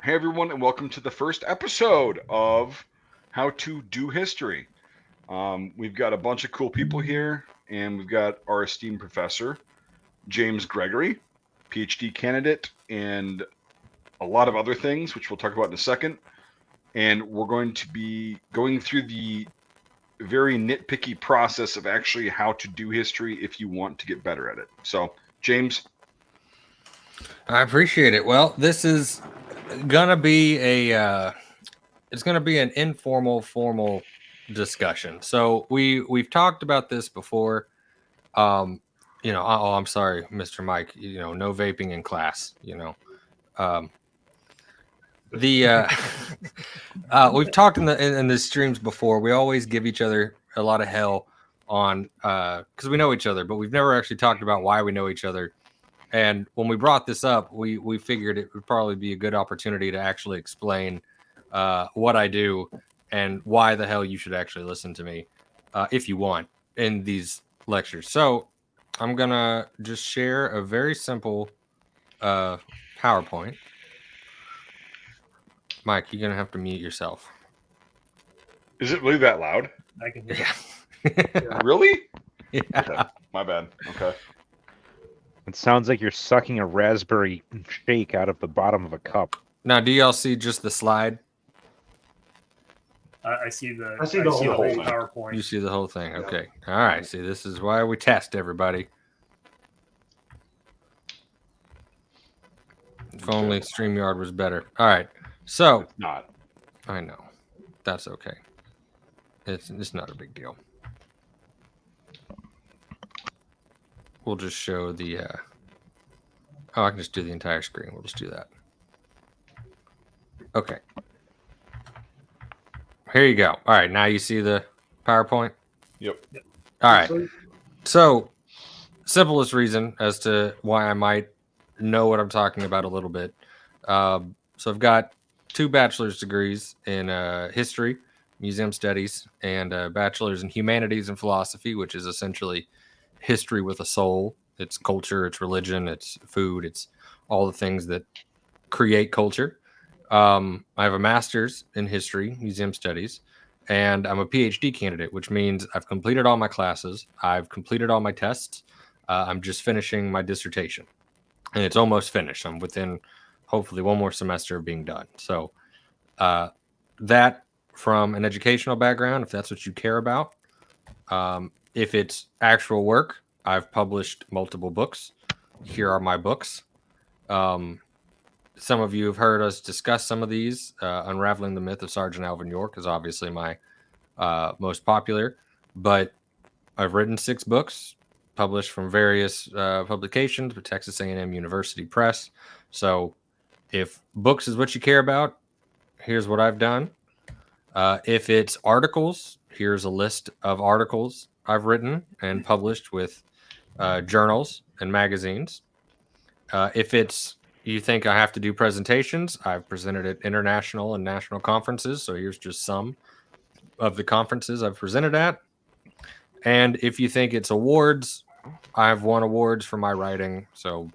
Hey everyone, and welcome to the first episode of How to Do History. We've got a bunch of cool people here, and we've got our esteemed professor, James Gregory, PhD candidate, and a lot of other things, which we'll talk about in a second. And we're going to be going through the very nitpicky process of actually how to do history if you want to get better at it. So, James. I appreciate it. Well, this is gonna be it's gonna be an informal, formal discussion. So we've talked about this before. I'm sorry, Mr. Mike. No vaping in class. Um, the we've talked in the streams before. We always give each other a lot of hell on because we know each other, but we've never actually talked about why we know each other. And when we brought this up, we figured it would probably be a good opportunity to actually explain what I do and why the hell you should actually listen to me if you want in these lectures. So I'm going to just share a very simple PowerPoint. Mike, you're going to have to mute yourself. Is it really that loud? I can hear Yeah. Really? Yeah. Okay. My bad. Okay. It sounds like you're sucking a raspberry shake out of the bottom of a cup. Now, do y'all see just the slide? I see the whole thing. PowerPoint. You see the whole thing. Okay. All right. See, this is why we test everybody. If only StreamYard was better. All right. So, It's not. I know. That's okay. It's not a big deal. We'll just show the I can just do the entire screen. We'll just do that. Okay. Here you go. All right, now you see the PowerPoint? Yep. All right. So, simplest reason as to why I might know what I'm talking about a little bit. So I've got 2 bachelor's degrees in history, museum studies, and a bachelor's in humanities and philosophy, which is essentially history with a soul. It's culture, it's religion, it's food, it's all the things that create culture. I have a master's in history, museum studies, and I'm a PhD candidate, which means I've completed all my classes. I've completed all my tests. I'm just finishing my dissertation, and it's almost finished. I'm within hopefully one more semester of being done. So that from an educational background, if that's what you care about. If it's actual work, I've published multiple books. Here are my books. Some of you have heard us discuss some of these. Unraveling the Myth of Sergeant Alvin York is obviously my most popular, but I've written 6 books, published from various publications with Texas A&M University Press. So if books is what you care about, here's what I've done. If it's articles, here's a list of articles I've written and published with journals and magazines. If it's you think I have to do presentations, I've presented at international and national conferences. So here's just some of the conferences I've presented at. And if you think it's awards, I've won awards for my writing. So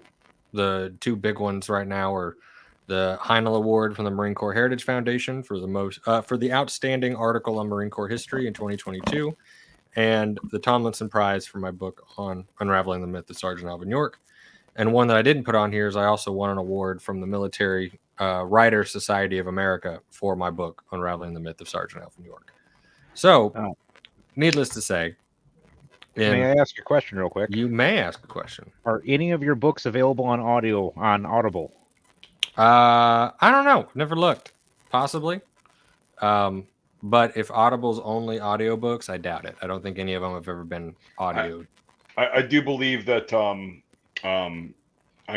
the 2 big ones right now are the Heinel Award from the Marine Corps Heritage Foundation for the outstanding article on Marine Corps history in 2022, and the Tomlinson Prize for my book on Unraveling the Myth of Sergeant Alvin York. And one that I didn't put on here is I also won an award from the Military Writer Society of America for my book, Unraveling the Myth of Sergeant Alvin York. So, needless to say, May I ask a question real quick? You may ask a question. Are any of your books available on audio on Audible? I don't know. Never looked. Possibly. But if Audible's only audiobooks, I doubt it. I don't think any of them have ever been audio. I do believe that I'm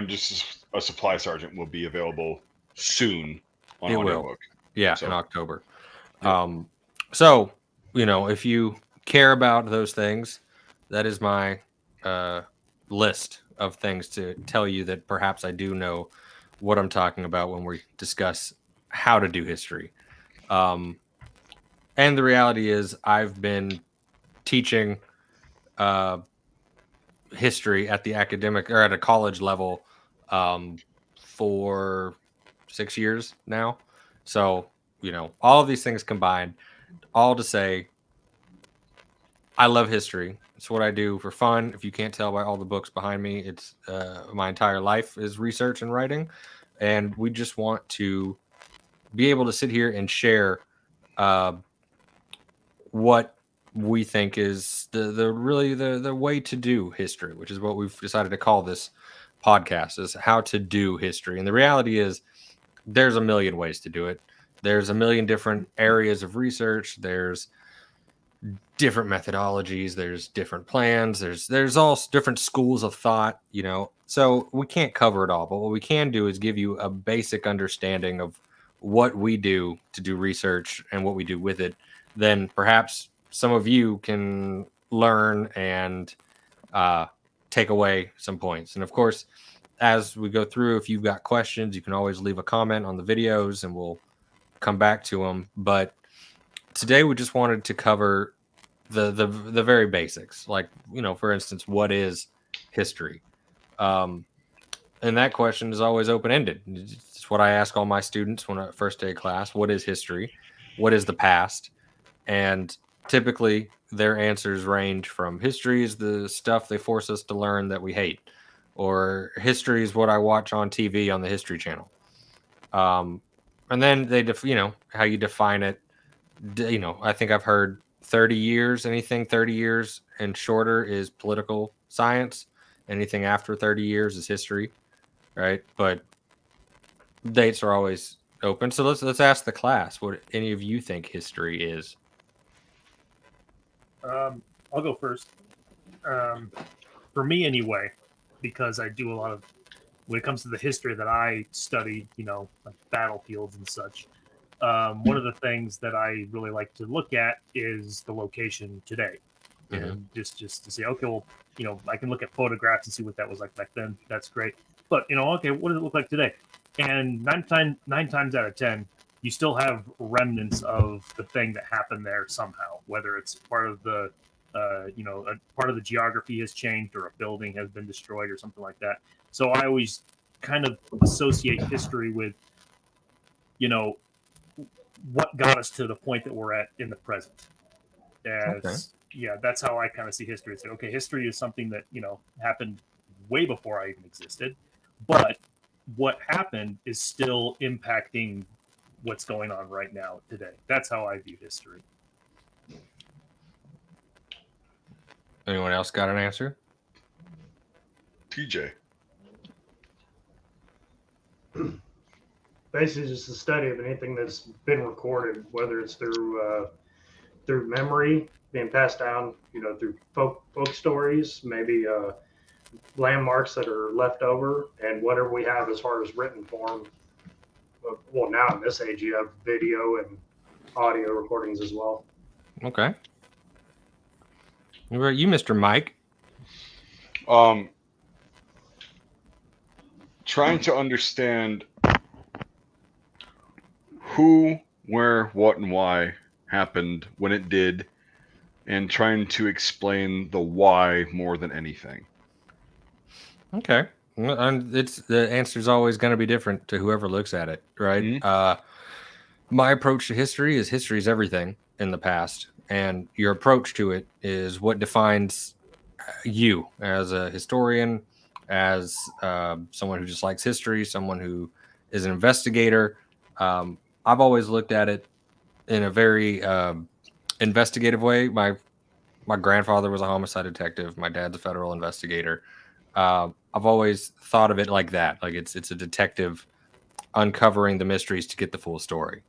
Just a Supply Sergeant will be available soon on audiobook. Yeah, so. In October. Yeah. So, if you care about those things, that is my list of things to tell you that perhaps I do know what I'm talking about when we discuss how to do history. And the reality is I've been teaching history at the academic or at a college level for 6 years now. So, all of these things combined, all to say, I love history. It's what I do for fun. If you can't tell by all the books behind me, it's my entire life is research and writing. And we just want to be able to sit here and share uh, what we think is the way to do history, which is what we've decided to call this podcast, is how to do history. And the reality is there's a million ways to do it. There's a million different areas of research. There's different methodologies. There's different plans. There's all different schools of thought, So we can't cover it all, but what we can do is give you a basic understanding of what we do to do research and what we do with it. Then perhaps some of you can learn and take away some points. And of course, as we go through, if you've got questions, you can always leave a comment on the videos and we'll come back to them. But today we just wanted to cover the very basics, like, for instance, what is history? And that question is always open-ended. It's what I ask all my students when I first day of class. What is history? What is the past? And typically their answers range from history is the stuff they force us to learn that we hate, or history is what I watch on TV on the History Channel. And then they, how you define it. I think I've heard 30 years, anything 30 years and shorter is political science. Anything after 30 years is history, right? But dates are always open. So let's ask the class what any of you think history is. I'll go first. For me, anyway, because I do a lot of, when it comes to the history that I study, like battlefields and such. One of the things that I really like to look at is the location today, and just to say, okay, well, I can look at photographs and see what that was like back then. That's great, but okay, what does it look like today? And nine times out of 10, you still have remnants of the thing that happened there somehow, whether it's part of the part of the geography has changed, or a building has been destroyed, or something like that. So I always kind of associate history with, what got us to the point that we're at in the present. That's how I kind of see history. It's like, okay, history is something that, happened way before I even existed, but what happened is still impacting what's going on right now today. That's how I view history. Anyone else got an answer? TJ. Basically just the study of anything that's been recorded, whether it's through memory being passed down, through folk stories, maybe landmarks that are left over, and whatever we have as far as written form. Well, now in this age, you have video and audio recordings as well. Okay. What about you, Mr. Mike? Trying to understand who, where, what, and why happened when it did, and trying to explain the why more than anything. Okay. And the answer is always going to be different to whoever looks at it, right? Mm-hmm. My approach to history is everything in the past, and your approach to it is what defines you as a historian, as someone who just likes history, someone who is an investigator. I've always looked at it in a very investigative way. My grandfather was a homicide detective. My dad's a federal investigator. I've always thought of it like that. Like it's a detective uncovering the mysteries to get the full story.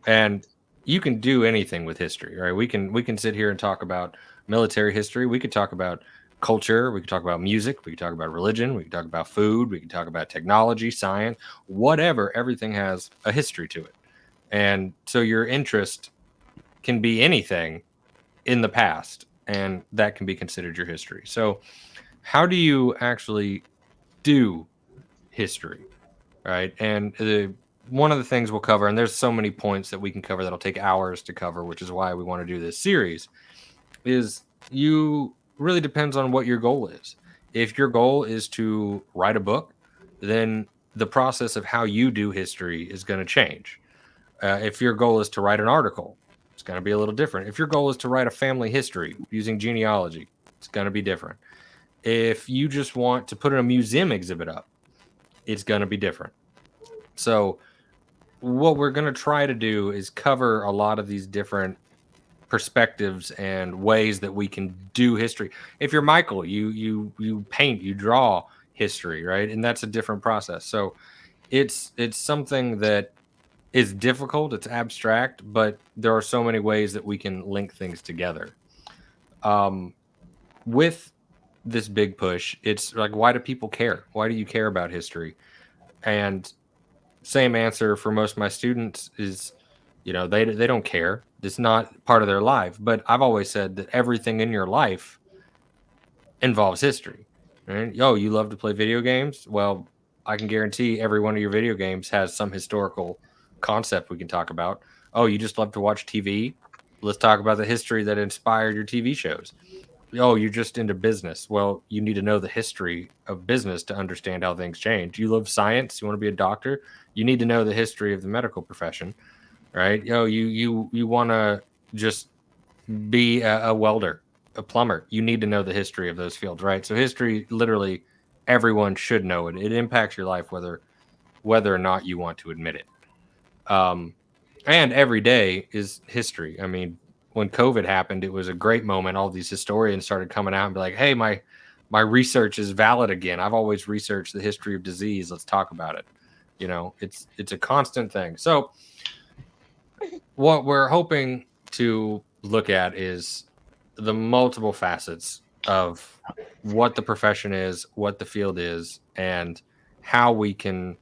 And you can do anything with history, right? We can sit here and talk about military history. We could talk about culture. We could talk about music. We could talk about religion. We could talk about food. We could talk about technology, science, whatever. Everything has a history to it. And so your interest can be anything in the past, and that can be considered your history. So how do you actually do history, right? And one of the things we'll cover, and there's so many points that we can cover that'll take hours to cover, which is why we want to do this series, is you really depends on what your goal is. If your goal is to write a book, then the process of how you do history is going to change. If your goal is to write an article, it's going to be a little different. If your goal is to write a family history using genealogy, it's going to be different. If you just want to put a museum exhibit up, it's going to be different. So what we're going to try to do is cover a lot of these different perspectives and ways that we can do history. If you're Michael, you paint, you draw history, right? And that's a different process. So it's something that is difficult, it's abstract, but there are so many ways that we can link things together. With this big push, it's like, why do people care? Why do you care about history? And same answer for most of my students is, they don't care. It's not part of their life. But I've always said that everything in your life involves history. Right? Oh, you love to play video games? Well, I can guarantee every one of your video games has some historical concept we can talk about. Oh, you just love to watch TV? Let's talk about the history that inspired your TV shows. Oh, you're just into business. Well, you need to know the history of business to understand how things change. You love science, you want to be a doctor, you need to know the history of the medical profession, right? You want to just be a welder, a plumber. You need to know the history of those fields, right? So history, literally, everyone should know it. It impacts your life whether or not you want to admit it. And every day is history. I mean, when COVID happened, it was a great moment. All these historians started coming out and be like, hey, my research is valid again. I've always researched the history of disease. Let's talk about it. It's a constant thing. So what we're hoping to look at is the multiple facets of what the profession is, what the field is, and how we can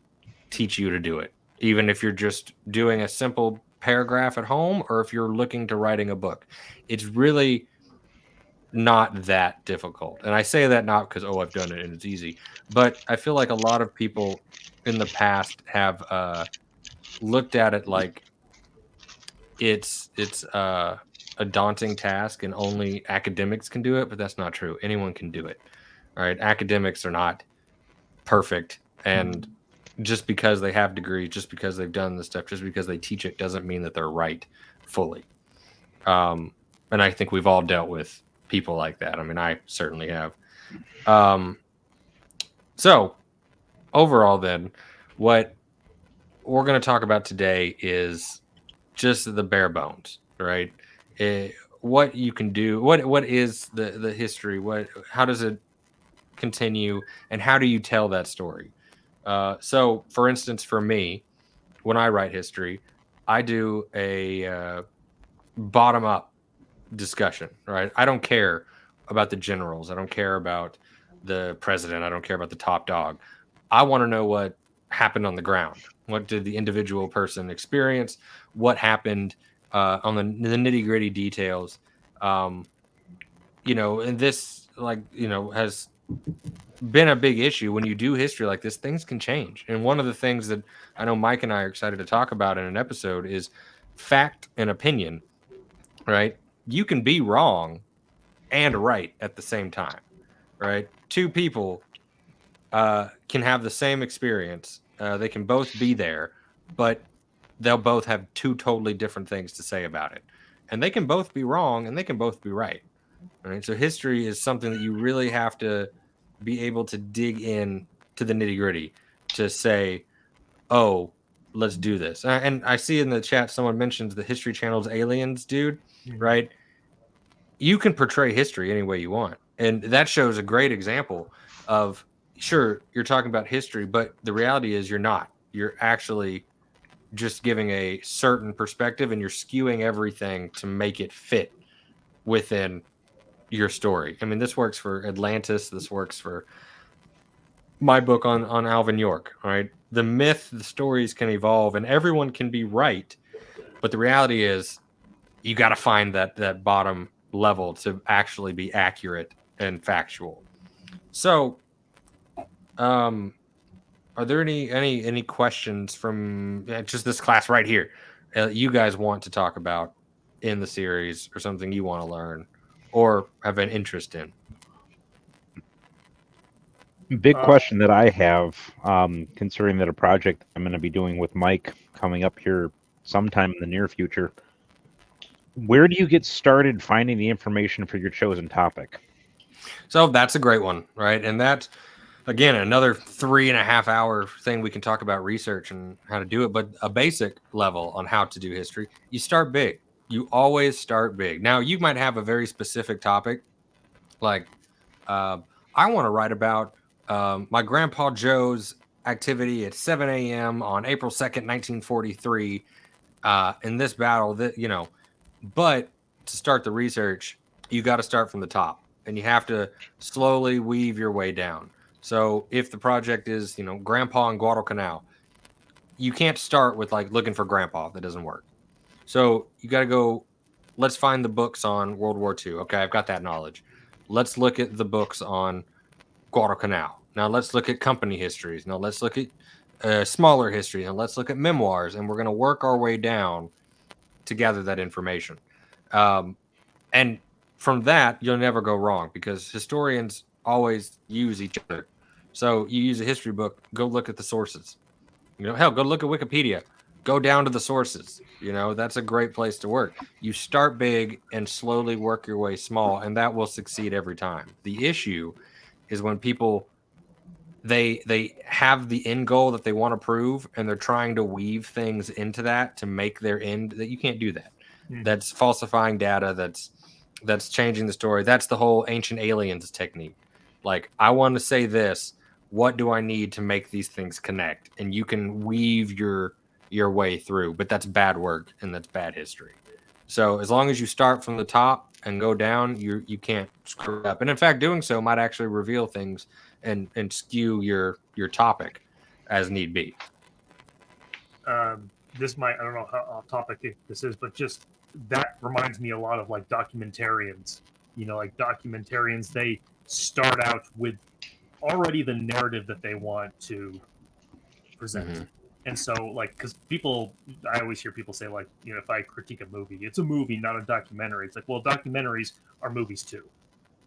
teach you to do it. Even if you're just doing a simple paragraph at home, or if you're looking to writing a book, it's really not that difficult. And I say that not because, I've done it and it's easy, but I feel like a lot of people in the past have looked at it like it's a daunting task and only academics can do it, but that's not true. Anyone can do it. All right. Academics are not perfect, and just because they have degrees, just because they've done this stuff, just because they teach it doesn't mean that they're right fully. And I think we've all dealt with people like that. I mean, I certainly have. So overall then, what we're going to talk about today is just the bare bones, right? What you can do, what is the history? How does it continue, and how do you tell that story? So, for instance, for me, when I write history, I do a bottom-up discussion, right? I don't care about the generals. I don't care about the president. I don't care about the top dog. I want to know what happened on the ground. What did the individual person experience? What happened on the nitty-gritty details? And this, has been a big issue when you do history like this. Things can change, and one of the things that I know Mike and I are excited to talk about in an episode is fact and opinion. Right? You can be wrong and right at the same time. Right? Two people can have the same experience. They can both be there, but they'll both have two totally different things to say about it, and they can both be wrong and they can both be right. Right? So history is something that you really have to be able to dig in to the nitty gritty to say, oh, let's do this. And I see in the chat someone mentions the History Channel's Aliens, dude, right? You can portray history any way you want. And that shows a great example of, sure, you're talking about history, but the reality is you're not. You're actually just giving a certain perspective, and you're skewing everything to make it fit within your story. I mean, this works for Atlantis. This works for my book on Alvin York. All right. The myth, the stories can evolve, and everyone can be right. But the reality is you got to find that bottom level to actually be accurate and factual. So, are there any questions from just this class right here you guys want to talk about in the series, or something you want to learn or have an interest in? Big question that I have, considering that a project I'm going to be doing with Mike coming up here sometime in the near future. Where do you get started finding the information for your chosen topic? So that's a great one, right? And that's, again, another 3.5 hour thing we can talk about research and how to do it, but a basic level on how to do history. You start big. You always start big. Now, you might have a very specific topic, like I want to write about my grandpa Joe's activity at 7 a.m. on April 2nd, 1943, in this battle. That but to start the research, you got to start from the top, and you have to slowly weave your way down. So if the project is, Grandpa in Guadalcanal, you can't start with like looking for Grandpa. That doesn't work. So you got to go, let's find the books on World War II. Okay, I've got that knowledge. Let's look at the books on Guadalcanal. Now let's look at company histories. Now let's look at smaller history. And let's look at memoirs. And we're going to work our way down to gather that information. And from that, you'll never go wrong because historians always use each other. So you use a history book, go look at the sources. Hell, go look at Wikipedia. Go down to the sources. That's a great place to work. You start big and slowly work your way small, and that will succeed every time. The issue is when people they have the end goal that they want to prove, and they're trying to weave things into that to make their end. That you can't do that. That's falsifying data. That's changing the story. That's the whole ancient aliens technique. Like, I want to say this. What do I need to make these things connect? And you can weave your way through, but that's bad work and that's bad history. So as long as you start from the top and go down, you can't screw it up. And in fact, doing so might actually reveal things and skew your topic as need be. This might, I don't know how off topic this is, but just that reminds me a lot of like documentarians. Like documentarians, they start out with already the narrative that they want to present. Mm-hmm. And so, like, because I always hear people say, like, if I critique a movie, it's a movie, not a documentary. It's like, well, documentaries are movies too.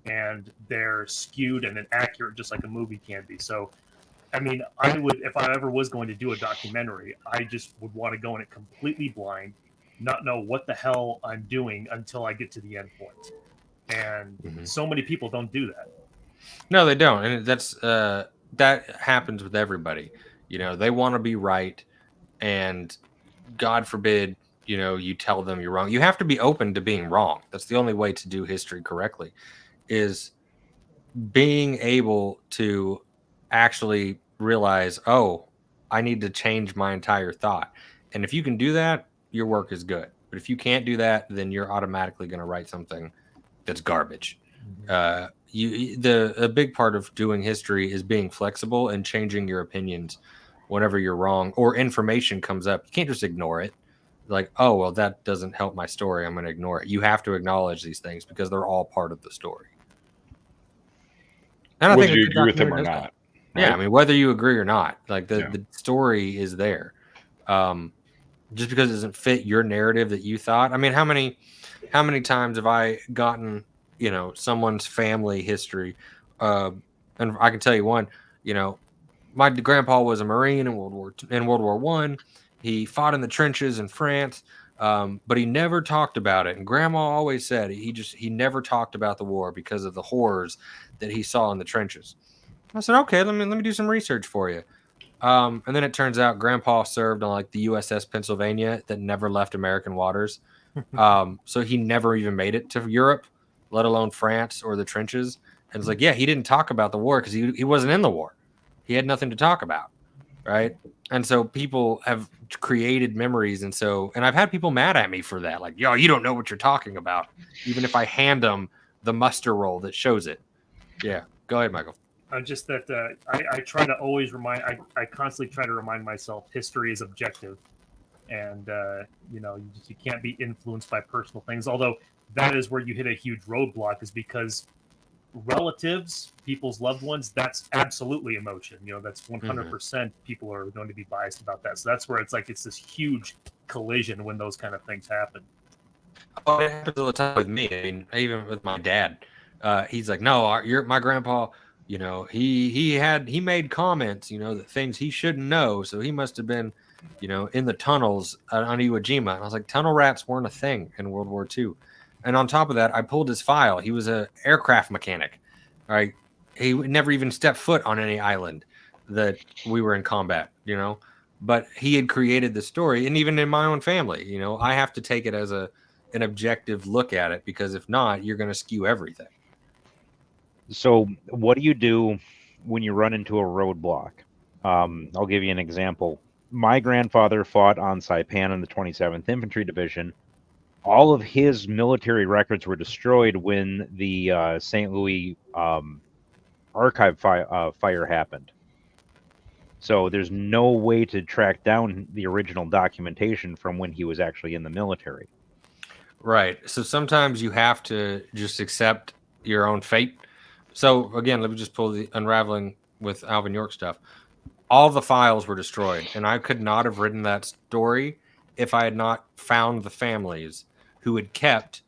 And they're skewed and inaccurate just like a movie can be. So, I mean, I would, if I ever was going to do a documentary, I just would want to go in it completely blind, not know what the hell I'm doing until I get to the end point. And so many people don't do that. No, they don't. And that's that happens with everybody. They want to be right, and God forbid, you tell them you're wrong. You have to be open to being wrong. That's the only way to do history correctly, is being able to actually realize, oh, I need to change my entire thought. And if you can do that, your work is good. But if you can't do that, then you're automatically going to write something that's garbage. A big part of doing history is being flexible and changing your opinions whenever you're wrong or information comes up. You can't just ignore it. Like, oh, well, that doesn't help my story, I'm going to ignore it. You have to acknowledge these things because they're all part of the story. And I whether think you agree with them or not. Right? Yeah, I mean, whether you agree or not, like the story is there. Just because it doesn't fit your narrative that you thought. I mean, how many times have I gotten someone's family history, and I can tell you one. My grandpa was a Marine in World War I. He fought in the trenches in France, but he never talked about it. And Grandma always said he never talked about the war because of the horrors that he saw in the trenches. I said, okay, let me do some research for you. And then it turns out Grandpa served on like the USS Pennsylvania that never left American waters. So he never even made it to Europe, let alone France or the trenches. And it's like, yeah, he didn't talk about the war because he wasn't in the war. He had nothing to talk about, right? And so people have created memories. And I've had people mad at me for that. Like, yo, you don't know what you're talking about. Even if I hand them the muster roll that shows it. Yeah, go ahead, Michael. Just that I try to always I constantly try to remind myself history is objective. And, you can't be influenced by personal things. Although that is where you hit a huge roadblock, is because relatives, people's loved ones, that's absolutely emotion. That's 100% people are going to be biased about that. So that's where it's this huge collision when those kind of things happen. Oh, it happens all the time with me. I mean, even with my dad. He's like, no, my grandpa You know, he made comments, you know, that things he shouldn't know. So he must have been, you know, in the tunnels on Iwo Jima. And I was like, tunnel rats weren't a thing in World War II. And on top of that, I pulled his file. He was an aircraft mechanic. All right. He never even stepped foot on any island that we were in combat, you know, but he had created the story. And even in my own family, you know, I have to take it as an objective look at it, because if not, you're going to skew everything. So what do you do when you run into a roadblock? I'll give you an example. My grandfather fought on Saipan in the 27th Infantry Division. All of his military records were destroyed when the St. Louis archive fire happened. So there's no way to track down the original documentation from when he was actually in the military. Right. So sometimes you have to just accept your own fate. So again, let me just pull the unraveling with Alvin York stuff. All the files were destroyed, and I could not have written that story if I had not found the families who had kept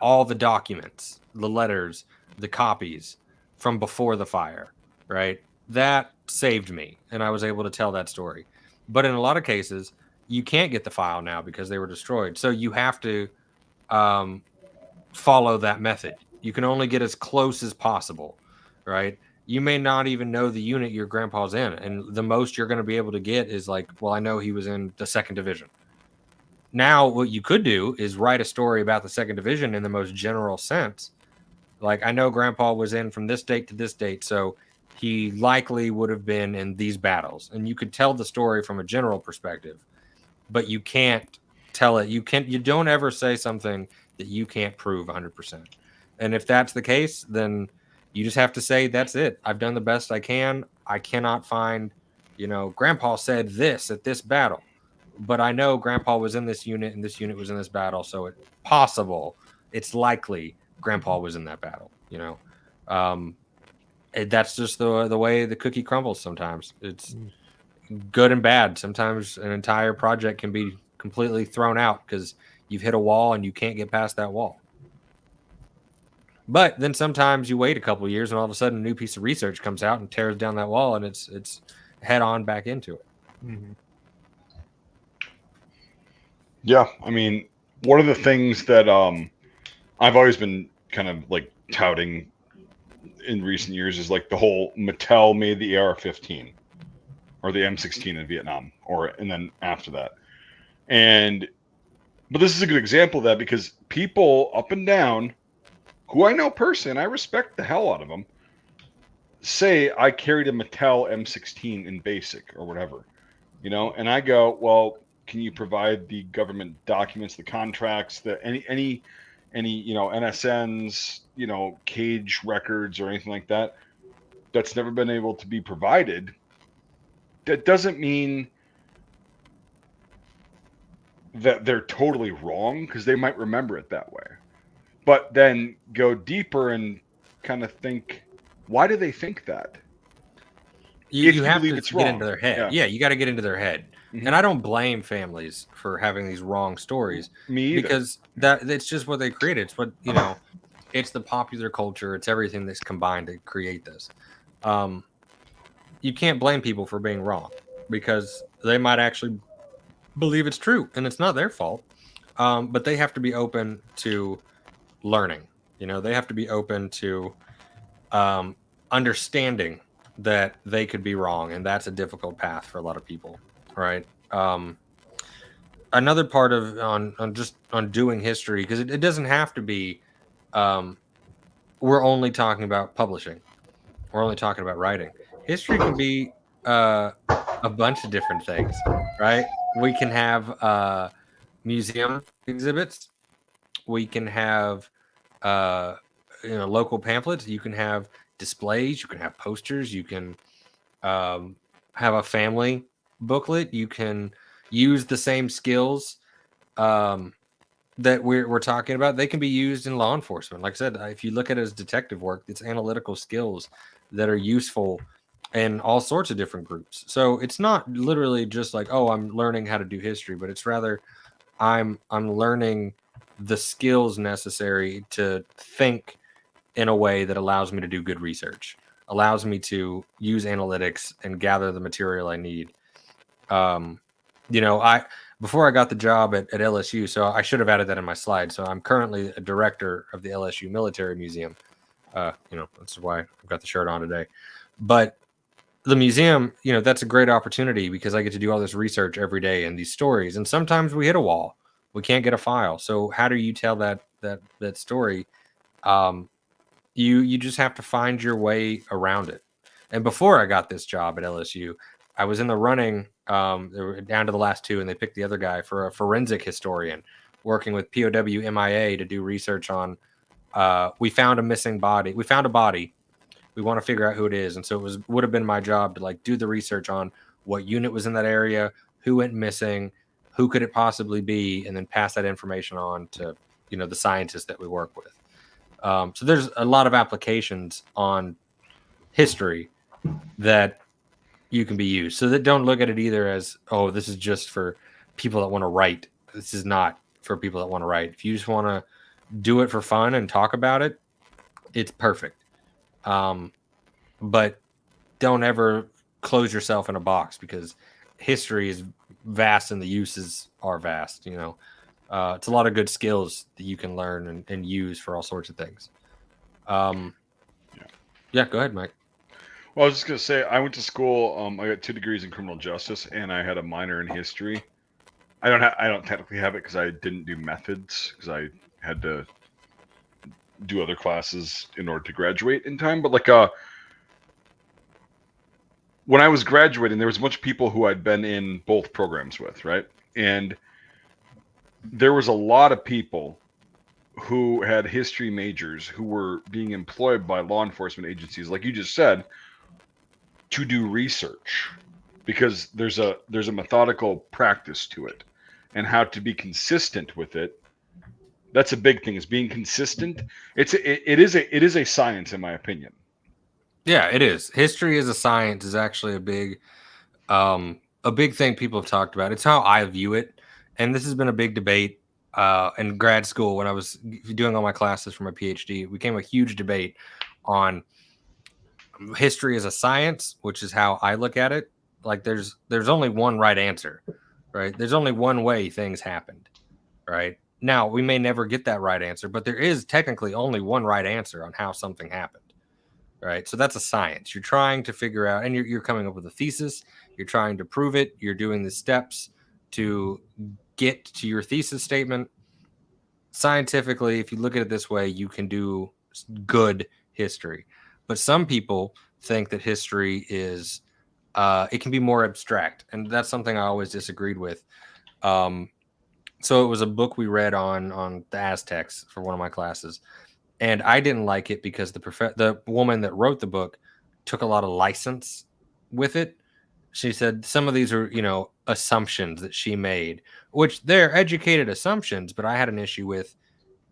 all the documents, the letters, the copies from before the fire, right? That saved me, and I was able to tell that story. But in a lot of cases, you can't get the file now because they were destroyed. So you have to follow that method. You can only get as close as possible, right? You may not even know the unit your grandpa's in, and the most you're going to be able to get is like, well, I know he was in the 2nd Division. Now, what you could do is write a story about the 2nd Division in the most general sense. Like, I know grandpa was in from this date to this date, so he likely would have been in these battles. And you could tell the story from a general perspective, but you can't tell it. You don't ever say something that you can't prove 100%. And if that's the case, then you just have to say, that's it. I've done the best I can. I cannot find, you know, grandpa said this at this battle, but I know grandpa was in this unit and this unit was in this battle. So it's possible, it's likely grandpa was in that battle, you know. That's just the way the cookie crumbles sometimes. It's good and bad. Sometimes an entire project can be completely thrown out because you've hit a wall and you can't get past that wall. But then sometimes you wait a couple of years and all of a sudden a new piece of research comes out and tears down that wall, and it's head on back into it. Mm-hmm. Yeah, I mean, one of the things that I've always been kind of like touting in recent years is like the whole Mattel made the AR-15 or the M16 in Vietnam, and then after that. But this is a good example of that, because people up and down who I know personally, and I respect the hell out of them, say I carried a Mattel M16 in basic or whatever, you know, and I go, well, can you provide the government documents, the contracts, any you know, NSNs, you know, cage records or anything like that? That's never been able to be provided. That doesn't mean that they're totally wrong, because they might remember it that way. But then go deeper and kind of think, why do they think that? You have believe to it's get wrong. into their head. Yeah. You got to get into their head. Mhm. And I don't blame families for having these wrong stories, Me either. because it's just what they created. It's what, you know, it's the popular culture. It's everything that's combined to create this. You can't blame people for being wrong, because they might actually believe it's true and it's not their fault. But they have to be open to learning. You know, they have to be open to understanding that they could be wrong, and that's a difficult path for a lot of people, right? Another part of on doing history, because it doesn't have to be we're only talking about publishing, we're only talking about writing. History can be a bunch of different things, right? We can have museum exhibits, we can have you know, local pamphlets, you can have displays, you can have posters, you can have a family booklet, you can use the same skills that we're talking about. They can be used in law enforcement. Like I said, if you look at it as detective work, it's analytical skills that are useful in all sorts of different groups. So it's not literally just like, oh, I'm learning how to do history, but it's rather I'm learning the skills necessary to think in a way that allows me to do good research, allows me to use analytics and gather the material I need. Before I got the job at LSU, so I should have added that in my slide. So I'm currently a director of the LSU Military Museum. That's why I've got the shirt on today. But the museum, that's a great opportunity because I get to do all this research every day and these stories. And sometimes we hit a wall. We can't get a file. So how do you tell that story? You just have to find your way around it. And before I got this job at LSU, I was in the running. They were down to the last two, and they picked the other guy for a forensic historian working with POW MIA to do research on. We found a missing body. We found a body. We want to figure out who it is, and so would have been my job to do the research on what unit was in that area, who went missing, who could it possibly be, and then pass that information on to the scientists that we work with. So there's a lot of applications on history that you can be used. So that don't look at it either as, oh, this is just for people that want to write. This is not for people that want to write. If you just want to do it for fun and talk about it, it's perfect. But don't ever close yourself in a box because history is vast and the uses are vast. It's a lot of good skills that you can learn and use for all sorts of things. Yeah, go ahead, Mike. Well, I was just going to say, I went to school. I got 2 degrees in criminal justice, and I had a minor in history. I don't technically have it because I didn't do methods because I had to do other classes in order to graduate in time. But when I was graduating, there was a bunch of people who I'd been in both programs with, right? And there was a lot of people who had history majors who were being employed by law enforcement agencies, like you just said, to do research, because there's a methodical practice to it, and how to be consistent with it. That's a big thing, is being consistent. It is a science, in my opinion. Yeah, it is. History as a science is actually a big thing people have talked about. It's how I view it, and this has been a big debate in grad school when I was doing all my classes for my PhD. It became a huge debate on history as a science, which is how I look at it. There's only one right answer, right? There's only one way things happened, right? Now, we may never get that right answer, but there is technically only one right answer on how something happened, right? So that's a science. You're trying to figure out, and you're coming up with a thesis. You're trying to prove it. You're doing the steps to get to your thesis statement. Scientifically, if you look at it this way, you can do good history. But some people think that history is, it can be more abstract. And that's something I always disagreed with. So it was a book we read on the Aztecs for one of my classes. And I didn't like it because the woman that wrote the book took a lot of license with it. She said some of these are, assumptions that she made, which they're educated assumptions, but I had an issue with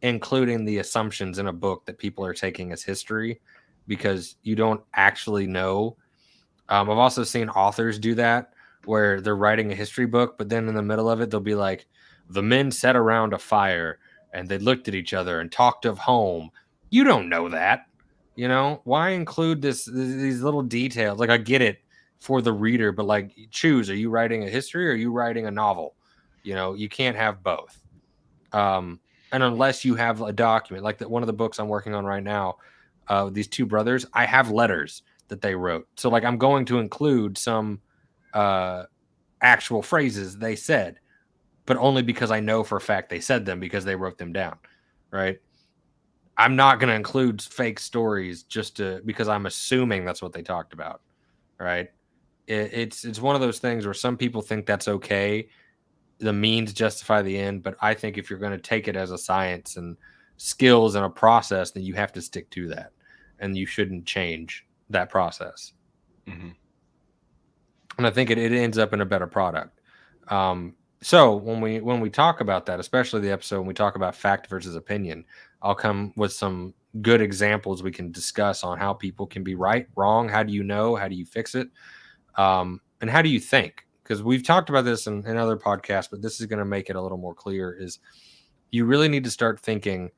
including the assumptions in a book that people are taking as history because you don't actually know. I've also seen authors do that where they're writing a history book, but then in the middle of it, they'll be like, the men sat around a fire and they looked at each other and talked of home. You don't know that, why include these little details? I get it for the reader, but choose, are you writing a history or are you writing a novel? You can't have both. And unless you have a document, one of the books I'm working on right now, these 2 brothers, I have letters that they wrote. So I'm going to include some actual phrases they said, but only because I know for a fact they said them because they wrote them down, right? I'm not going to include fake stories because I'm assuming that's what they talked about, right? It's one of those things where some people think that's okay. The means justify the end, but I think if you're going to take it as a science and skills and a process, then you have to stick to that, and you shouldn't change that process. Mm-hmm. And I think it ends up in a better product. So when we talk about that, especially the episode when we talk about fact versus opinion, I'll come with some good examples we can discuss on how people can be right, wrong. How do you know? How do you fix it? And how do you think? Because we've talked about this in other podcasts, but this is going to make it a little more clear, is you really need to start thinking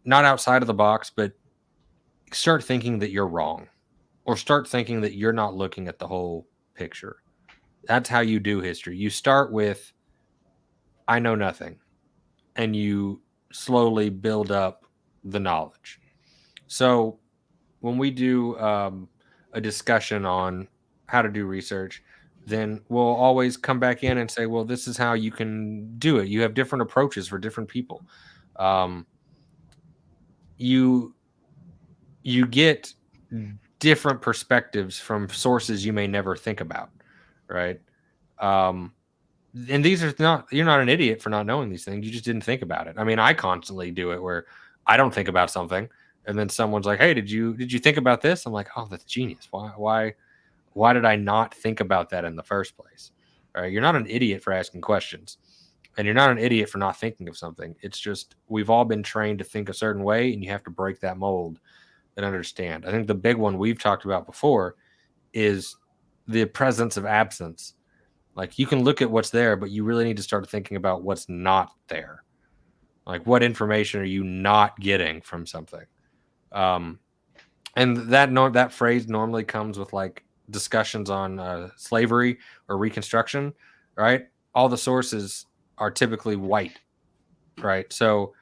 not outside of the box, but start thinking that you're wrong, or start thinking that you're not looking at the whole picture. That's how you do history. You start with, I know nothing, and you slowly build up the knowledge. So when we do a discussion on how to do research, then we'll always come back in and say, well, this is how you can do it. You have different approaches for different people. You get different perspectives from sources you may never think about, right? And these are not, you're not an idiot for not knowing these things. You just didn't think about it. I mean, I constantly do it where I don't think about something, and then someone's like, hey, did you think about this? I'm like, oh, that's genius. Why did I not think about that in the first place? All right. You're not an idiot for asking questions, and you're not an idiot for not thinking of something. It's just, we've all been trained to think a certain way, and you have to break that mold and understand. I think the big one we've talked about before is the presence of absence. Like, you can look at what's there, but you really need to start thinking about what's not there. Like, what information are you not getting from something? And that phrase normally comes with like discussions on slavery or Reconstruction, right? All the sources are typically white, right? So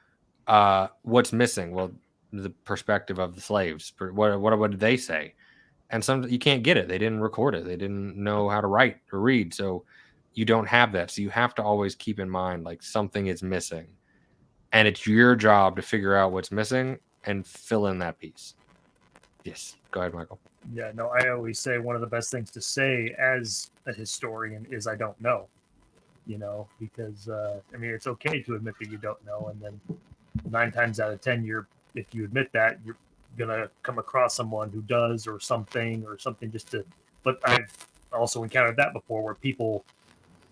what's missing? Well, the perspective of the slaves. What did they say? And some, you can't get it. They didn't record it. They didn't know how to write or read. So you don't have that. So you have to always keep in mind, like, something is missing, and it's your job to figure out what's missing and fill in that piece. Yes. Go ahead, Michael. Yeah, no, I always say one of the best things to say as a historian is I don't know, because, I mean, it's okay to admit that you don't know. And then 9 times out of 10, if you admit that, you're going to come across someone who does, or something but I've also encountered that before, where people,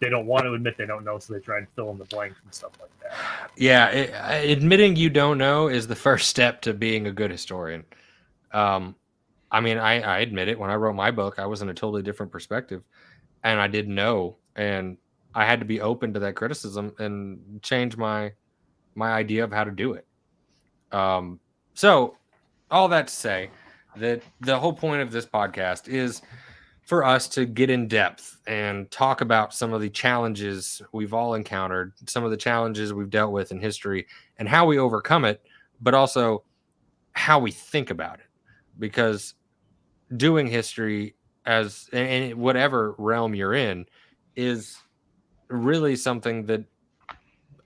they don't want to admit they don't know, so they try and fill in the blanks and stuff like that. Yeah. Admitting you don't know is the first step to being a good historian. I mean, I admit it. When I wrote my book, I was in a totally different perspective, and I didn't know, and I had to be open to that criticism and change my idea of how to do it. So all that to say that the whole point of this podcast is for us to get in depth and talk about some of the challenges we've all encountered, some of the challenges we've dealt with in history, and how we overcome it, but also how we think about it. Because doing history, as in whatever realm you're in, is really something that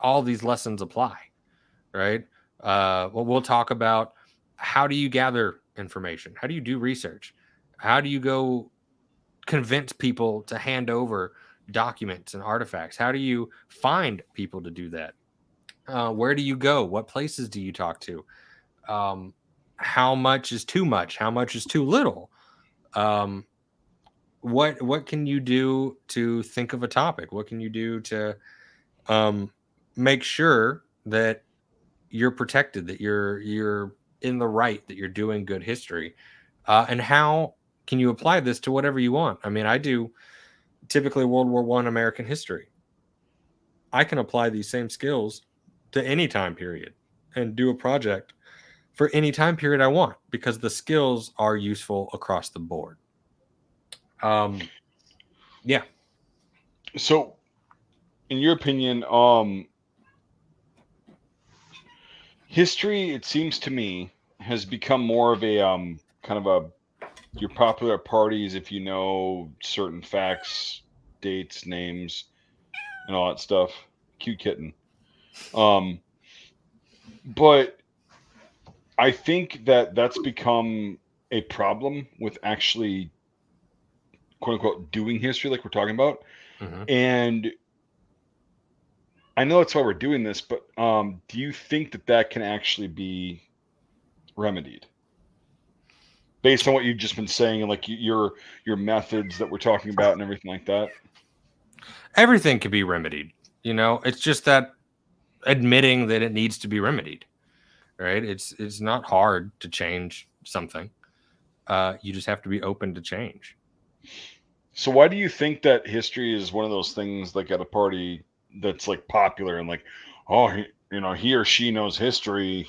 all these lessons apply, right? We'll talk about, how do you gather information? How do you do research? How do you go convince people to hand over documents and artifacts? How do you find people to do that? Where do you go? What places do you talk to? How much is too much? How much is too little? What can you do to think of a topic? What can you do to make sure that you're protected, that you're in the right, that you're doing good history? And how can you apply this to whatever you want? I mean, I do typically World War I American history. I can apply these same skills to any time period and do a project for any time period I want, because the skills are useful across the board. Yeah. So, in your opinion, history, it seems to me, has become more of a kind of a, your popular parties, if you know certain facts, dates, names, and all that stuff. Cute kitten. But I think that that's become a problem with actually, quote unquote, doing history like we're talking about. Mm-hmm. And I know that's why we're doing this, but do you think that can actually be remedied based on what you've just been saying, and like your methods that we're talking about and everything like that? Everything can be remedied. It's just that admitting that it needs to be remedied, right? It's not hard to change something. You just have to be open to change. So why do you think that history is one of those things, like at a party, that's like popular and like, oh, he or she knows history,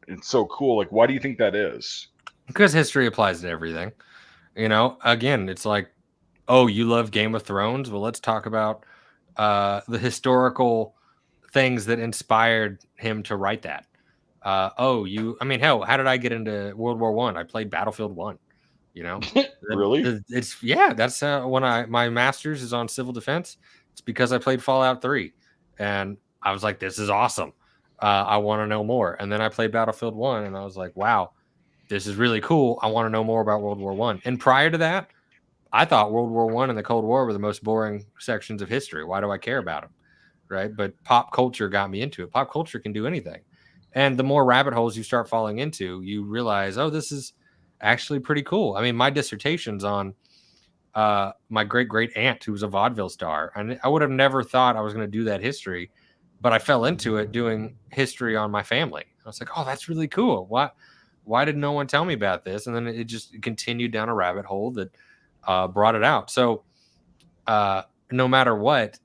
it's so cool? Like, why do you think that is? Because history applies to everything. You know, again, it's like, oh, you love Game of Thrones? Well, let's talk about the historical things that inspired him to write that. I mean, hell, how did I get into World War One? I played Battlefield One. You know, Really? It's that's when my master's is on civil defense. It's because I played Fallout 3, and I was like, this is awesome. I want to know more. And then I played Battlefield 1, and I was like, wow, this is really cool. I want to know more about World War 1. And prior to that, I thought World War 1 and the Cold War were the most boring sections of history. Why do I care about them? Right? But pop culture got me into it. Pop culture can do anything. And the more rabbit holes you start falling into, you realize, oh, this is actually pretty cool. I mean, my dissertation's on my great aunt who was a vaudeville star, and I would have never thought I was going to do that history, but I fell into it doing history on my family. I was like, oh, that's really cool. Why did no one tell me about this? And then it just continued down a rabbit hole that brought it out. So no matter what,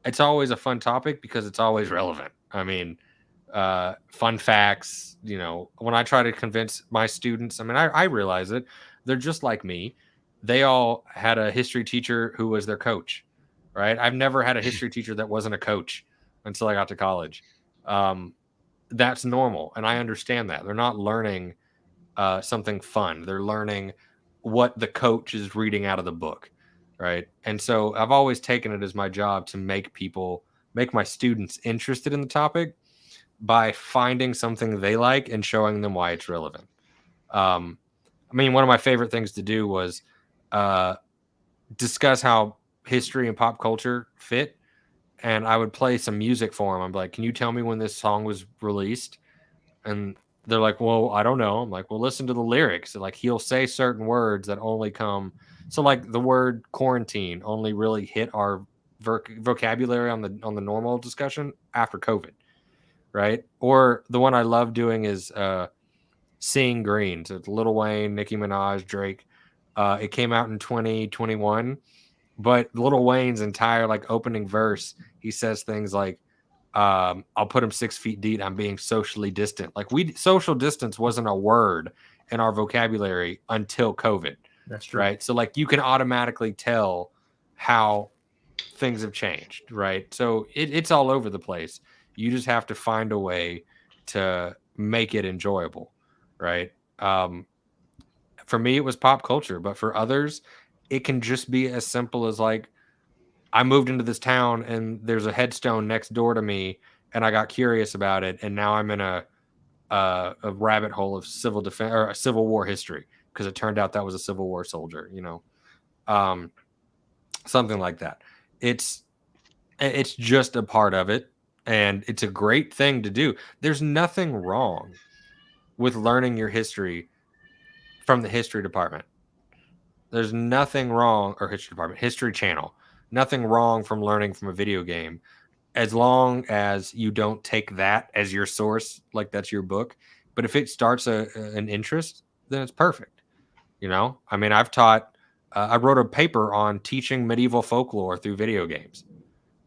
it's always a fun topic because it's always relevant. I mean, fun facts, you know, when I try to convince my students, I mean, I realize it. They're just like me. They all had a history teacher who was their coach, right? I've never had a history teacher that wasn't a coach until I got to college. That's normal. And I understand that. They're not learning something fun. They're learning what the coach is reading out of the book, right? And so I've always taken it as my job to make my students interested in the topic by finding something they like and showing them why it's relevant. I mean, one of my favorite things to do was discuss how history and pop culture fit. And I would play some music for them. I'm like, can you tell me when this song was released? And they're like, well, I don't know. I'm like, well, listen to the lyrics. Like, he'll say certain words that only come. So like the word quarantine only really hit our vocabulary on the normal discussion after COVID. Right. Or the one I love doing is Seeing Green. So it's Lil Wayne, Nicki Minaj, Drake. It came out in 2021, but Lil Wayne's entire like opening verse, he says things like, I'll put him 6 feet deep. I'm being socially distant. Like social distance wasn't a word in our vocabulary until COVID. That's true. Right. So like you can automatically tell how things have changed. Right. So it's all over the place. You just have to find a way to make it enjoyable. Right. For me, it was pop culture, but for others, it can just be as simple as like, I moved into this town and there's a headstone next door to me and I got curious about it. And now I'm in a rabbit hole of civil defense or a Civil War history because it turned out that was a Civil War soldier, you know, something like that. It's just a part of it. And it's a great thing to do. There's nothing wrong with learning your history from the history department. There's nothing wrong, or history department, history channel. Nothing wrong from learning from a video game, as long as you don't take that as your source, like that's your book. But if it starts an interest, then it's perfect. You know, I mean, I've taught. I wrote a paper on teaching medieval folklore through video games.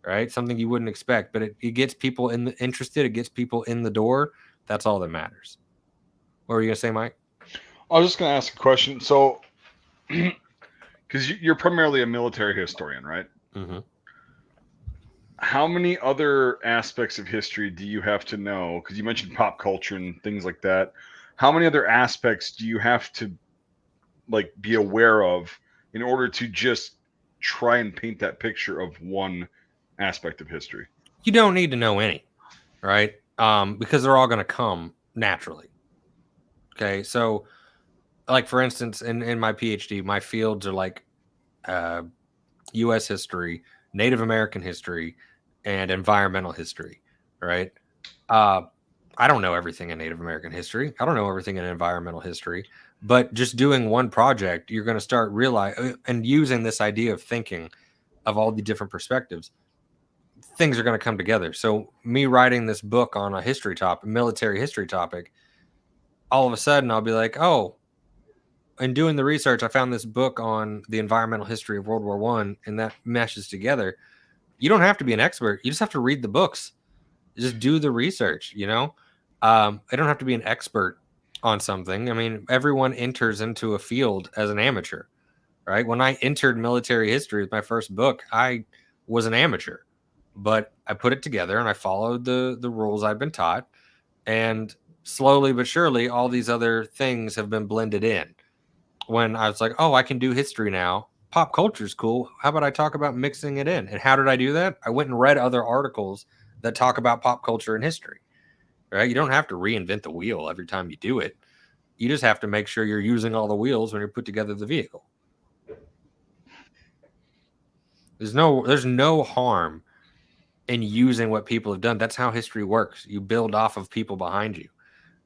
Right, something you wouldn't expect, but it gets people interested. It gets people in the door. That's all that matters. What were you gonna say, Mike? I was just going to ask a question. So, because you're primarily a military historian, right? Mm-hmm. How many other aspects of history do you have to know? Because you mentioned pop culture and things like that. How many other aspects do you have to like be aware of in order to just try and paint that picture of one aspect of history? You don't need to know any, right? Because they're all going to come naturally. Okay, so like for instance, in my PhD, my fields are like U.S. history, Native American history, and environmental history, right? I don't know everything in Native American history. I don't know everything in environmental history. But just doing one project, you're going to start realizing and using this idea of thinking of all the different perspectives. Things are going to come together. So me writing this book on a history topic, military history topic, all of a sudden I'll be like, oh, in doing the research, I found this book on the environmental history of World War I, and that meshes together. You don't have to be an expert. You just have to read the books. Just do the research, you know? I don't have to be an expert on something. I mean, everyone enters into a field as an amateur, right? When I entered military history with my first book, I was an amateur, but I put it together and I followed the rules I'd been taught, and slowly but surely, all these other things have been blended in. When I was like, oh, I can do history now. Pop culture is cool. How about I talk about mixing it in? And how did I do that? I went and read other articles that talk about pop culture and history, right? You don't have to reinvent the wheel every time you do it. You just have to make sure you're using all the wheels when you put together the vehicle. There's no harm in using what people have done. That's how history works. You build off of people behind you.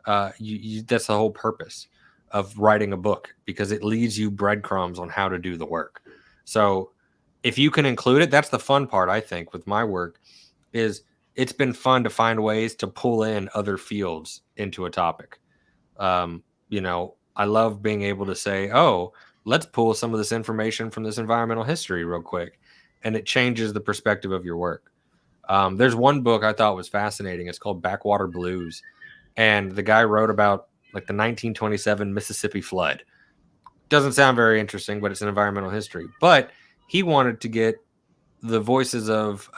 That's the whole purpose of writing a book, because it leaves you breadcrumbs on how to do the work. So if you can include it, that's the fun part, I think, with my work, is it's been fun to find ways to pull in other fields into a topic. You know, I love being able to say, oh, let's pull some of this information from this environmental history real quick. And it changes the perspective of your work. There's one book I thought was fascinating. It's called Backwater Blues. And the guy wrote about like the 1927 Mississippi flood. Doesn't sound very interesting, but it's an environmental history. But he wanted to get the voices of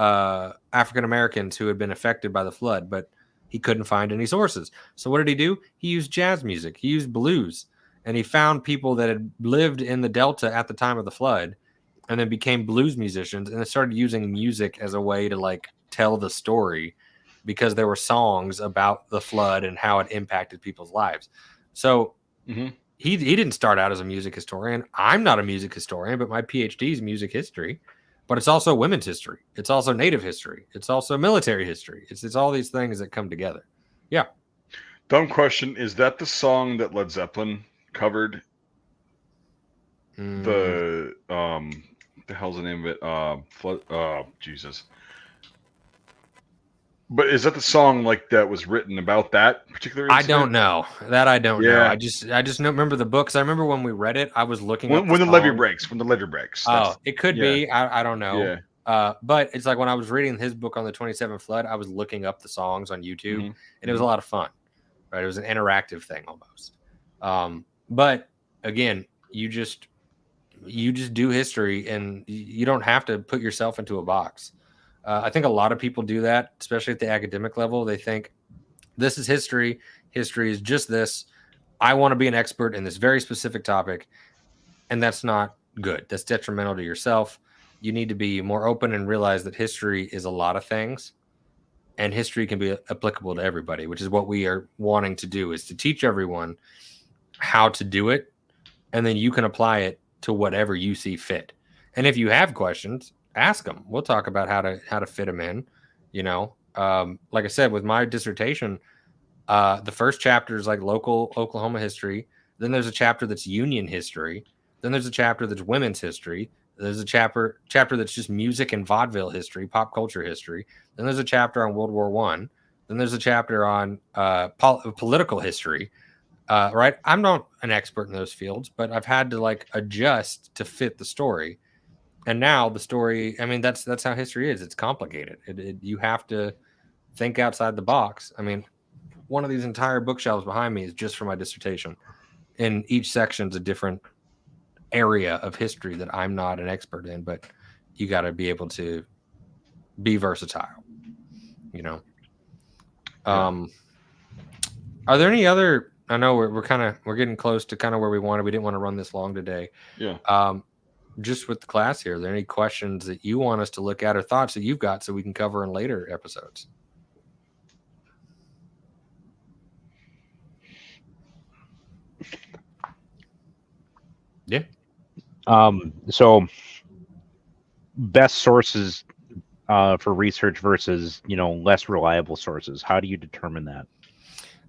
African Americans who had been affected by the flood, but he couldn't find any sources. So what did he do? He used jazz music. He used blues. And he found people that had lived in the Delta at the time of the flood and then became blues musicians, and they started using music as a way to like tell the story, because there were songs about the flood and how it impacted people's lives. So he didn't start out as a music historian. I'm not a music historian, but my PhD is music history. But it's also women's history. It's also Native history. It's also military history. It's all these things that come together. Yeah. Dumb question. Is that the song that Led Zeppelin covered? The hell's the name of it? Jesus. But is that the song like that was written about that particular incident? I don't know. That I don't know. I just remember the book, because I remember when we read it, I was looking when the levee breaks. When the levee breaks. Oh, it could be. I don't know. Yeah. But it's like when I was reading his book on the 27th flood, I was looking up the songs on YouTube, and it was a lot of fun. Right? It was an interactive thing almost. But again, you just do history, and you don't have to put yourself into a box. I think a lot of people do that, especially at the academic level. They think this is history. History is just this. I want to be an expert in this very specific topic. And that's not good. That's detrimental to yourself. You need to be more open and realize that history is a lot of things, and history can be applicable to everybody, which is what we are wanting to do, is to teach everyone how to do it. And then you can apply it to whatever you see fit. And if you have questions, ask them. We'll talk about how to fit them in. You know, like I said, with my dissertation, the first chapter is like local Oklahoma history. Then there's a chapter that's Union history. Then there's a chapter that's women's history. There's a chapter that's just music and vaudeville history, pop culture history. Then there's a chapter on World War I. Then there's a chapter on political history. Right? I'm not an expert in those fields, but I've had to like adjust to fit the story. And now the story, I mean, that's how history is. It's complicated. You have to think outside the box. I mean, one of these entire bookshelves behind me is just for my dissertation. And each section's a different area of history that I'm not an expert in, but you got to be able to be versatile, you know? Yeah. Are there any other, I know we're getting close to kind of where we wanted. We didn't want to run this long today. Yeah. Just with the class here, are there any questions that you want us to look at or thoughts that you've got so we can cover in later episodes? Yeah. So best sources for research versus, less reliable sources. How do you determine that?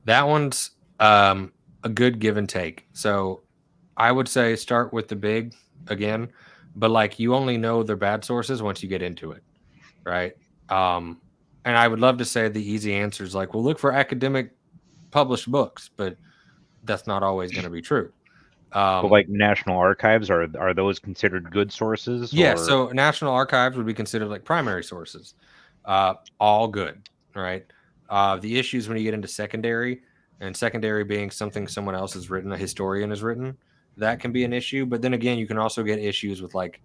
That one's a good give and take. So I would say start with the big again, but like you only know their bad sources once you get into it, right? And I would love to say the easy answer is like, well, look for academic published books, but that's not always going to be true. But like National Archives, are those considered good sources? Yeah, or? So National Archives would be considered like primary sources. All good, right? The issues when you get into secondary, and secondary being something someone else has written, a historian has written, that can be an issue. But then again, you can also get issues with like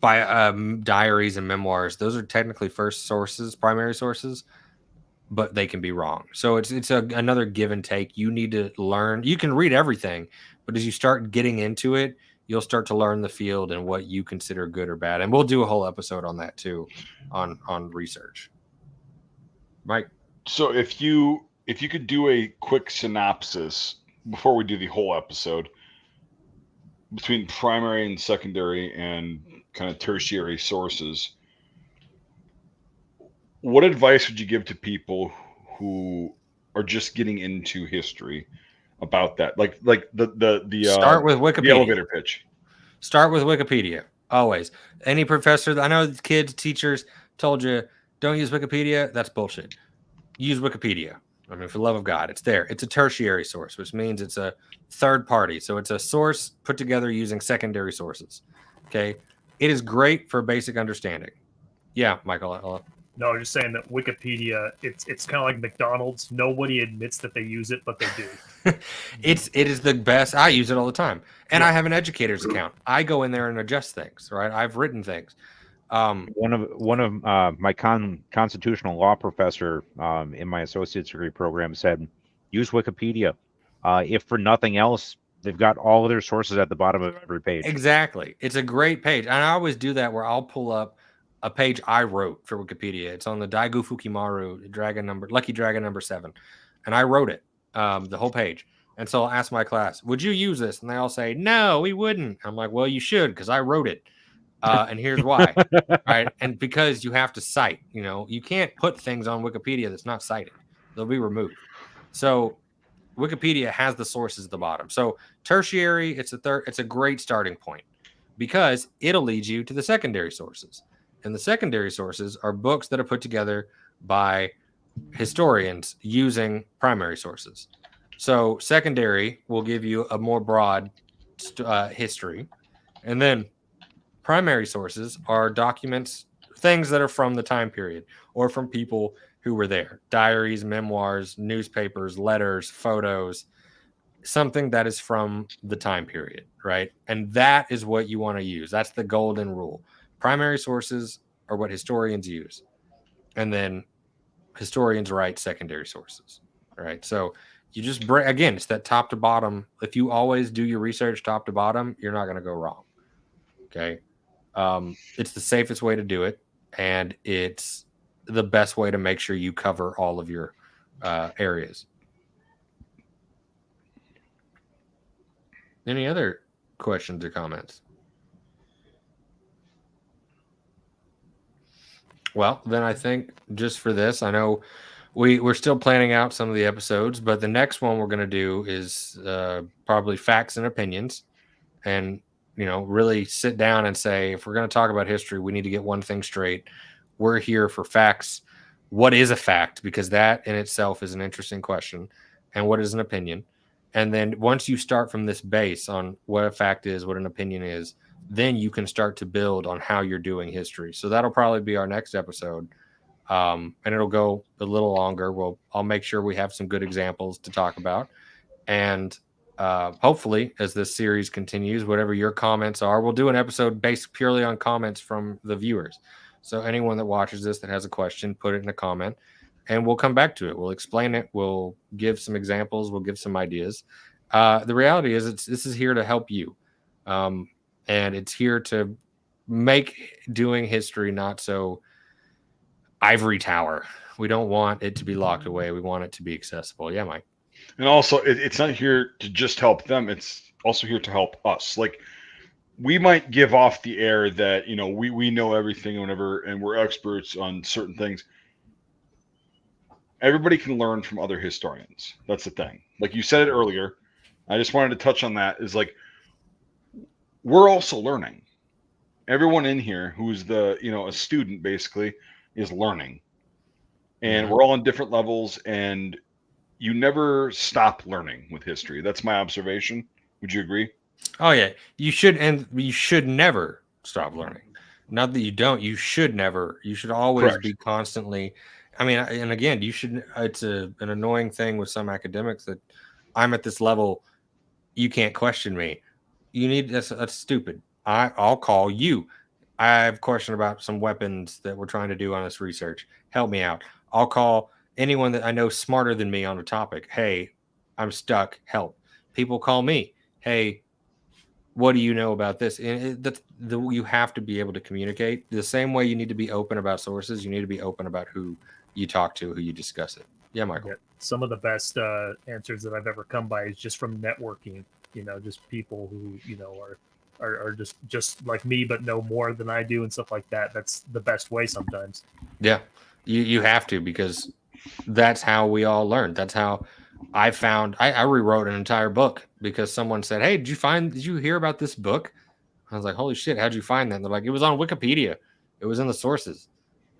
diaries and memoirs. Those are technically first sources, primary sources, but they can be wrong. So it's another give and take. You need to learn. You can read everything, but as you start getting into it, you'll start to learn the field and what you consider good or bad. And we'll do a whole episode on that too, on research. Mike. So if you could do a quick synopsis before we do the whole episode between primary and secondary and kind of tertiary sources, what advice would you give to people who are just getting into history about that? Like the start with Wikipedia. The elevator pitch. Start with Wikipedia. Always. Any professor, I know kids, teachers told you don't use Wikipedia. That's bullshit. Use Wikipedia. I mean, for the love of God, it's there. It's a tertiary source, which means it's a third party. So it's a source put together using secondary sources. Okay. It is great for basic understanding. Yeah, Michael. No, just saying that Wikipedia, it's kind of like McDonald's. Nobody admits that they use it, but they do. It is the best. I use it all the time. And I have an educator's account. I go in there and adjust things, right? I've written things. One of my constitutional law professor in my associate's degree program said, use Wikipedia. If for nothing else, they've got all of their sources at the bottom of every page. Exactly. It's a great page. And I always do that where I'll pull up a page I wrote for Wikipedia. It's on the Daigu Fukimaru Lucky Dragon number 7. And I wrote it, the whole page. And so I'll ask my class, would you use this? And they all say, no, we wouldn't. I'm like, well, you should, because I wrote it. And here's why. Right. And because you have to cite, you can't put things on Wikipedia that's not cited. They'll be removed. So Wikipedia has the sources at the bottom. So tertiary, it's a great starting point because it'll lead you to the secondary sources. And the secondary sources are books that are put together by historians using primary sources. So secondary will give you a more broad history. And then primary sources are documents, things that are from the time period or from people who were there. Diaries, memoirs, newspapers, letters, photos, something that is from the time period, right? And that is what you want to use. That's the golden rule. Primary sources are what historians use. And then historians write secondary sources, right? So you just again, it's that top to bottom. If you always do your research top to bottom, you're not going to go wrong. Okay. It's the safest way to do it. And it's the best way to make sure you cover all of your areas. Any other questions or comments? Well, then I think just for this, I know we're still planning out some of the episodes, but the next one we're going to do is probably facts and opinions, and really sit down and say, if we're going to talk about history, we need to get one thing straight. We're here for facts. What is a fact? Because that in itself is an interesting question. And what is an opinion? And then once you start from this base on what a fact is, what an opinion is, then you can start to build on how you're doing history. So that'll probably be our next episode. And it'll go a little longer. I'll make sure we have some good examples to talk about. And hopefully, as this series continues, whatever your comments are, we'll do an episode based purely on comments from the viewers. So anyone that watches this that has a question, put it in a comment, and we'll come back to it. We'll explain it. We'll give some examples. We'll give some ideas. The reality is this is here to help you. And it's here to make doing history not so ivory tower. We don't want it to be locked away. We want it to be accessible. Yeah, Mike. And also, it's not here to just help them. It's also here to help us. Like, we might give off the air that, we know everything whenever, and we're experts on certain things. Everybody can learn from other historians. That's the thing. Like you said it earlier, I just wanted to touch on that, is like, we're also learning. Everyone in here who's a student basically is learning. And we're all on different levels, and you never stop learning with history. That's my observation. Would you agree? Oh yeah, you should, and you should never stop learning. Not that you don't. You should never. You should always Correct. be constantly. I mean, and again, you should. It's an annoying thing with some academics that I'm at this level. You can't question me. You need that's stupid. I'll call you. I have a question about some weapons that we're trying to do on this research. Help me out. I'll call anyone that I know smarter than me on a topic. Hey, I'm stuck. Help. People call me. Hey, what do you know about this? And you have to be able to communicate the same way you need to be open about sources. You need to be open about who you talk to, who you discuss it. Yeah, Michael. Yeah, some of the best answers that I've ever come by is just from networking. Just people who are just like me, but know more than I do and stuff like that. That's the best way sometimes. Yeah, you have to, because that's how we all learn. That's how I found. I rewrote an entire book because someone said, "Hey, did you hear about this book?" I was like, "Holy shit, how'd you find that?" And they're like, "It was on Wikipedia. It was in the sources."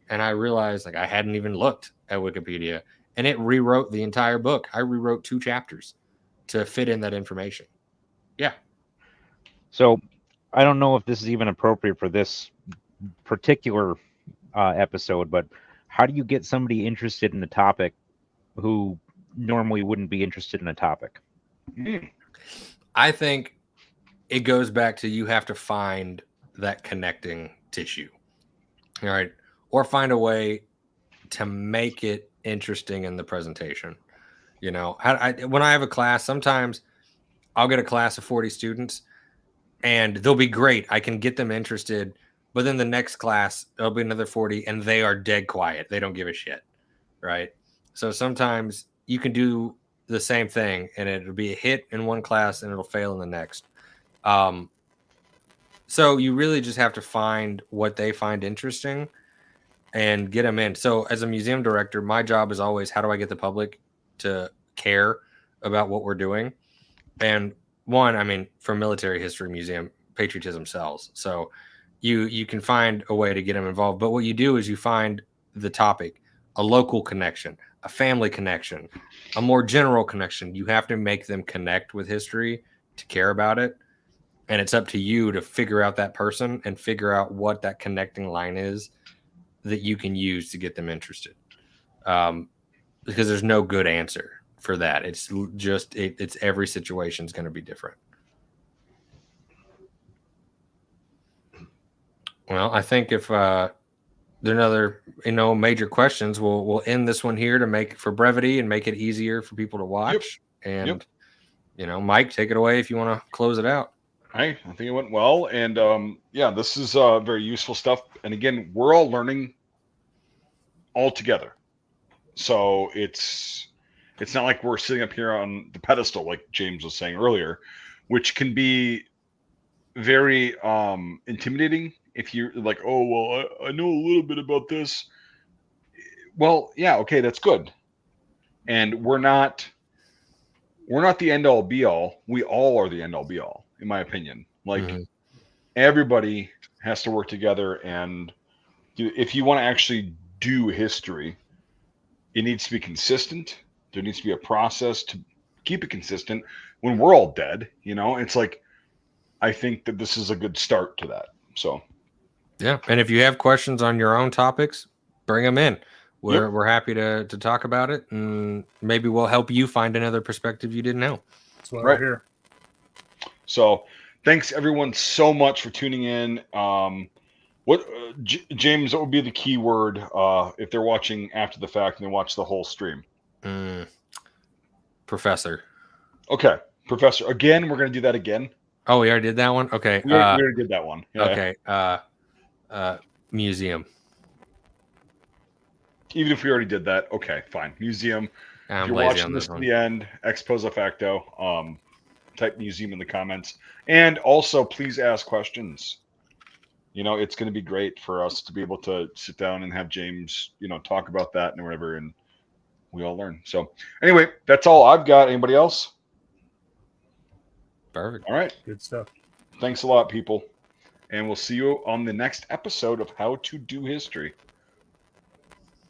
And I realized like I hadn't even looked at Wikipedia, and it rewrote the entire book. I rewrote 2 chapters to fit in that information. Yeah. So I don't know if this is even appropriate for this particular episode, but how do you get somebody interested in a topic who normally wouldn't be interested in a topic? I think it goes back to you have to find that connecting tissue. All right. Or find a way to make it interesting in the presentation. When I have a class, sometimes I'll get a class of 40 students and they'll be great. I can get them interested, but then the next class, there'll be another 40 and they are dead quiet. They don't give a shit. Right. So sometimes you can do the same thing and it'll be a hit in one class and it'll fail in the next. So you really just have to find what they find interesting and get them in. So as a museum director, my job is always, how do I get the public to care about what we're doing? And one, I mean, for military history museum, patriotism sells. So you can find a way to get them involved. But what you do is you find the topic, a local connection, a family connection, a more general connection. You have to make them connect with history to care about it. And it's up to you to figure out that person and figure out what that connecting line is that you can use to get them interested. Because there's no good answer for that. It's just, it's every situation is going to be different. Well, I think if there are other, major questions, we'll end this one here to make for brevity and make it easier for people to watch. Yep. And, Mike, take it away if you want to close it out. I think it went well. And this is very useful stuff. And again, we're all learning all together. So it's not like we're sitting up here on the pedestal, like James was saying earlier, which can be very intimidating if you're like, oh, well, I know a little bit about this. Well, yeah, okay, that's good. And we're not the end all be all. We all are the end all be all, in my opinion. Like everybody has to work together, and if you want to actually do history, it needs to be consistent. There needs to be a process to keep it consistent. When we're all dead, it's like, I think that this is a good start to that. So, yeah. And if you have questions on your own topics, bring them in. We're happy to talk about it, and maybe we'll help you find another perspective you didn't know. That's why we're here. So, thanks everyone so much for tuning in. James, what would be the key word if they're watching after the fact and they watch the whole stream? Professor. Okay, professor. Again, we're going to do that again. Oh, we already did that one? Okay. We already did that one. Yeah. Okay. Museum. Even if we already did that, okay, fine. Museum. If you're watching this to the end, ex post facto, type museum in the comments. And also, please ask questions. It's going to be great for us to be able to sit down and have James, talk about that and whatever, and we all learn. So anyway, that's all I've got. Anybody else? Perfect. All right. Good stuff. Thanks a lot, people. And we'll see you on the next episode of How to Do History.